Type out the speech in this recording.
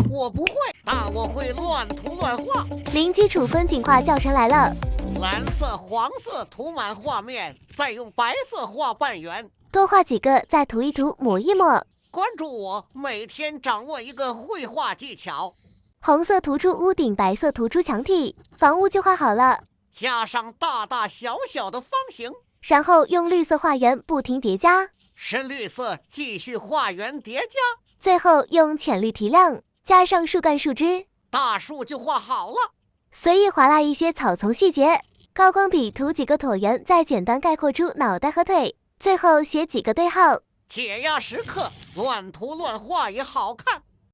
我不会，但我会乱涂乱画。零基础风景画教程来了，蓝色、黄色涂满画面，再用白色画半圆。多画几个，再涂一涂，抹一抹。关注我，每天掌握一个绘画技巧。红色涂出屋顶，白色涂出墙体，房屋就画好了。加上大大小小的方形，然后用绿色画圆，不停叠加。深绿色继续画圆叠加，最后用浅绿提亮，加上树干树枝，大树就画好了。随意划拉一些草丛细节，高光笔涂几个椭圆，再简单概括出脑袋和腿，最后写几个对号。解压时刻，乱涂乱画也好看。